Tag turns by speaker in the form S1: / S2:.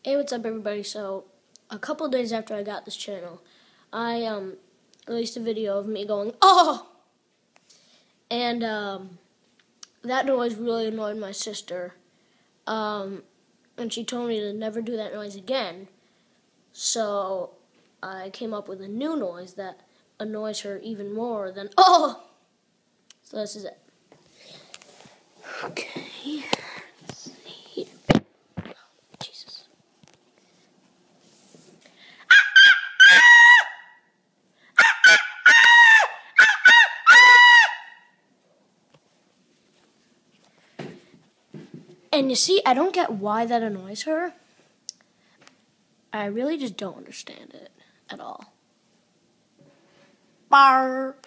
S1: Hey, what's up, everybody? So, a couple days after I got this channel, I released a video of me going, "Oh!" And that noise really annoyed my sister. And she told me to never do that noise again. So, I came up with a new noise that annoys her even more than "Oh!" So, this is it. Okay. Let's see here. Jesus. And you see, I don't get why that annoys her. I really just don't understand it at all. Bar.